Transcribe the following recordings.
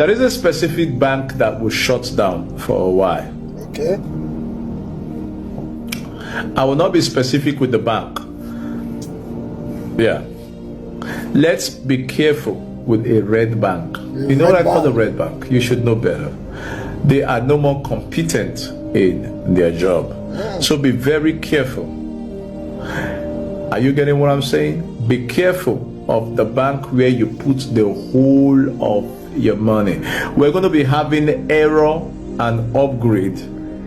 There is a specific bank that was shut down for a while. Okay. I will not be specific with the bank. Yeah. Let's be careful with a red bank. You know what I call a red bank? You should know better. They are no more competent in their job. So be very careful. Are you getting what I'm saying? Be careful of the bank where you put the whole of your money. We're going to be having error and upgrade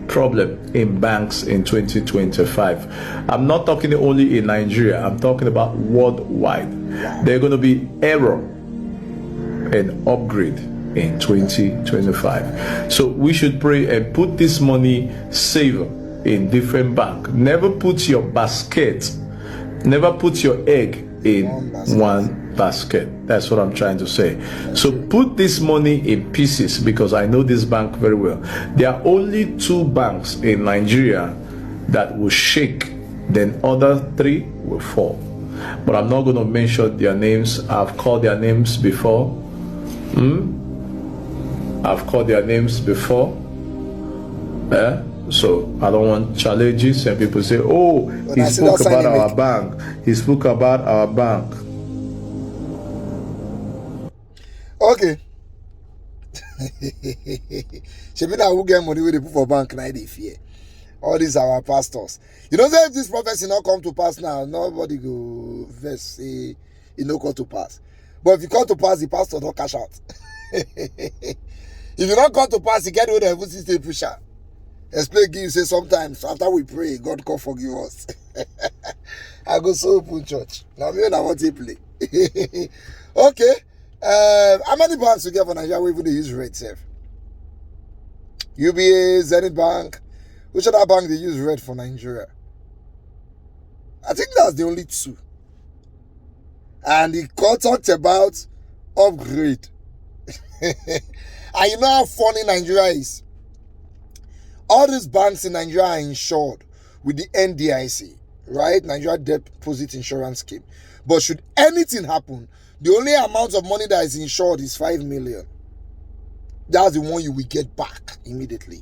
problem in banks in 2025. I'm not talking only in Nigeria. I'm talking about worldwide. There's going to be error and upgrade in 2025. So we should pray and put this money saver in different bank. Never put your egg in one basket. That's what I'm trying to say. So put this money in pieces, because I know this bank very well. There are only 2 banks in Nigeria that will shake, then other 3 will fall. But I'm not going to mention their names. I've called their names before. I've called their names before. So I don't want challenges and people say, oh, he spoke about our bank. He spoke about our bank. Okay. Shebina who get money with the put for bank now they fear. All these are our pastors. You know, if this prophecy not come to pass now, nobody go verse say it no come to pass. But if you come to pass, the pastor don't cash out. If you don't come to pass, you get with the heaven system pusher. Explain, give, say sometimes after we pray, God can forgive us. I go so open church. Now me I want to play. Okay. How many banks you get for Nigeria? We even use red safe. UBA, Zenith Bank. Which other bank they use red for Nigeria? I think that's the only 2. And he talked about upgrade. And you know how funny Nigeria is? All these banks in Nigeria are insured with the NDIC, right? Nigeria Deposit Insurance Scheme. But should anything happen, the only amount of money that is insured is 5 million. That's the one you will get back immediately.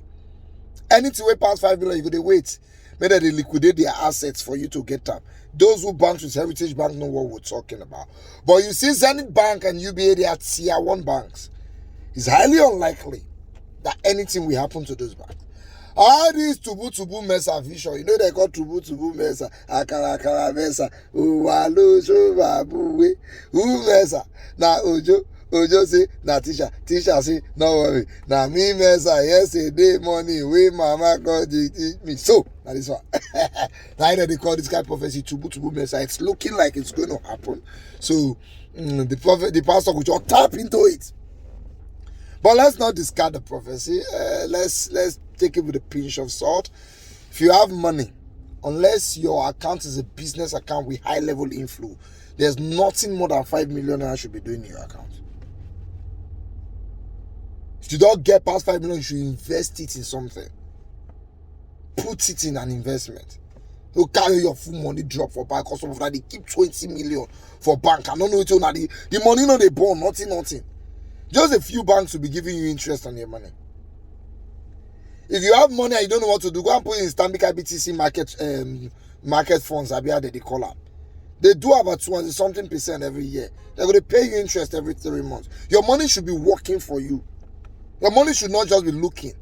Anything way past 5 million, you go to wait. Maybe they liquidate their assets for you to get up. Those who bank with Heritage Bank know what we're talking about. But you see Zenith Bank and UBA, they are tier 1 banks. It's highly unlikely that anything will happen to those banks. All these tubu mesa vision, you know they call tubu mesa, akara mesa, uwalu shubabuwe, mesa. Now Ojo say, na teacher say, no worry. Now me mesa, yesterday morning, we mama God teach me. So, that is what. Now they call this guy prophecy tubu mesa. It's looking like it's going to happen. So, the pastor will just tap into it. But let's not discard the prophecy. Let's take it with a pinch of salt. If you have money, unless your account is a business account with high level inflow, there's nothing more than 5 million I should be doing in your account. If you don't get past 5 million, you should invest it in something. Put it in an investment. You carry your full money drop for bank, or some of that they keep 20 million for bank. I don't know the money no they born, nothing. Just a few banks will be giving you interest on your money. If you have money and you don't know what to do, go and put it in Stanbic IBTC market funds. They call up. They do about 20-something% every year. They're going to pay you interest every 3 months. Your money should be working for you. Your money should not just be looking.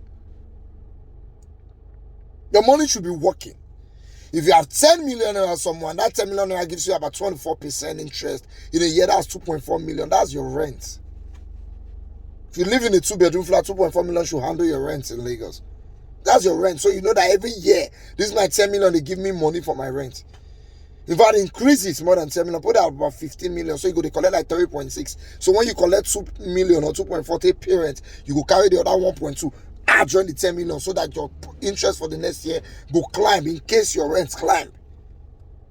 Your money should be working. If you have 10 million or someone, that 10 million gives you about 24% interest in a year. That's 2.4 million. That's your rent. If you live in a 2-bedroom flat, 2.4 million should handle your rent in Lagos. That's your rent. So you know that every year, this is my 10 million, they give me money for my rent. If I increase it more than 10 million, put out about 15 million, so you go to collect like 3.6. So when you collect 2 million or 2.40 parents, you go carry the other 1.2, add join the 10 million so that your interest for the next year go climb in case your rents climb.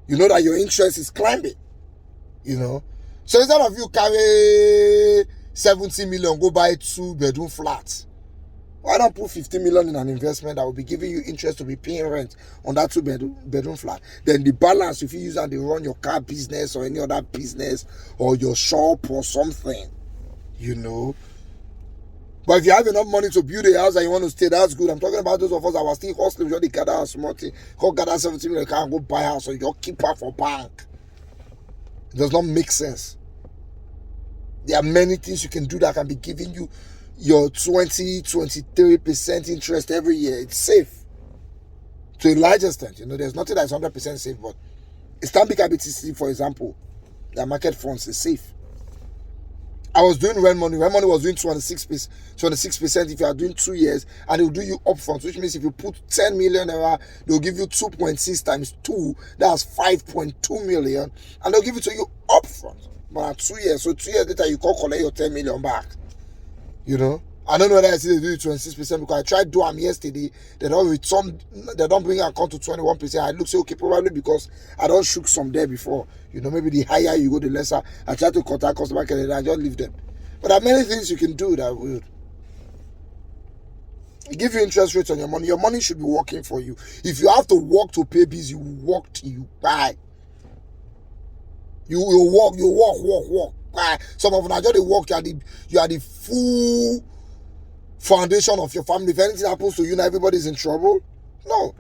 You know that your interest is climbing. You know? So instead of you carry 70 million, go buy 2-bedroom flats. Why not put 50 million in an investment that will be giving you interest to be paying rent on that 2-bedroom flat? Then the balance, if you use and they run your car business or any other business or your shop or something, you know. But if you have enough money to build a house and you want to stay, that's good. I'm talking about those of us that were still hustling, we just gather a small thing, go gather 70 million, can't go buy a house, or you just keep her for bank. It does not make sense. There are many things you can do that can be giving you your 20-23% interest every year. It's safe. To a large extent, there's nothing that's 100% safe, but Islamic IBTC, for example, their market funds is safe. I was doing rent money. Rent money was doing 26% if you are doing 2 years, and it will do you upfront, which means if you put 10 million naira, they'll give you 2.6 times 2, that's 5.2 million, and they'll give it to you upfront. But at 2 years, so 2 years later, you can collect your 10 million back. I don't know whether I see they do 26% because I tried doing them yesterday. They don't bring account to 21%. I look, say, okay, probably because I don't shook some there before. Maybe the higher you go, the lesser. I try to contact customer care and I just leave them. But there are many things you can do that will give you interest rates on your money. Your money should be working for you. If you have to work to pay bills, you work till you buy. You walk. Buy. Some of them just they work. You are the full foundation of your family. If anything happens to you now, everybody's in trouble. No.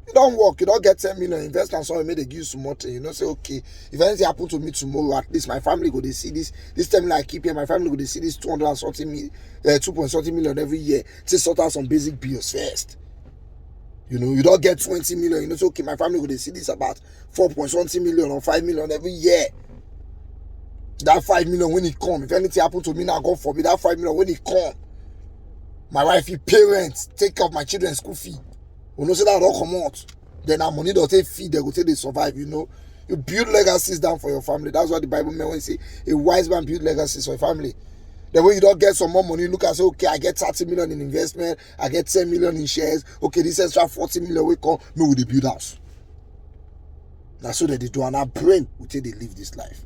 You don't work, you don't get 10 million invest and so they give you some more thing. Say, okay, if anything happens to me tomorrow, at least my family go, they see this 10 million I keep here, my family go, they see this 2.something million every year to sort out some basic bills first. You don't get 20 million, say, okay, my family go, they see this about 4.something million or 5 million every year. That 5 million when it come, if anything happens to me now, God forbid, that 5 million when it come, my wife, parents, take care of my children's school fee. Say that all come out. Then our money don't take feed, they go take they survive, You build legacies down for your family. That's what the Bible meant when it say a wise man build legacies for your family. Then when you don't get some more money, look and say, okay, I get 30 million in investment, I get 10 million in shares, okay, this extra 40 million will come, me with the build house. That's so that they do, and our brain will take they live this life.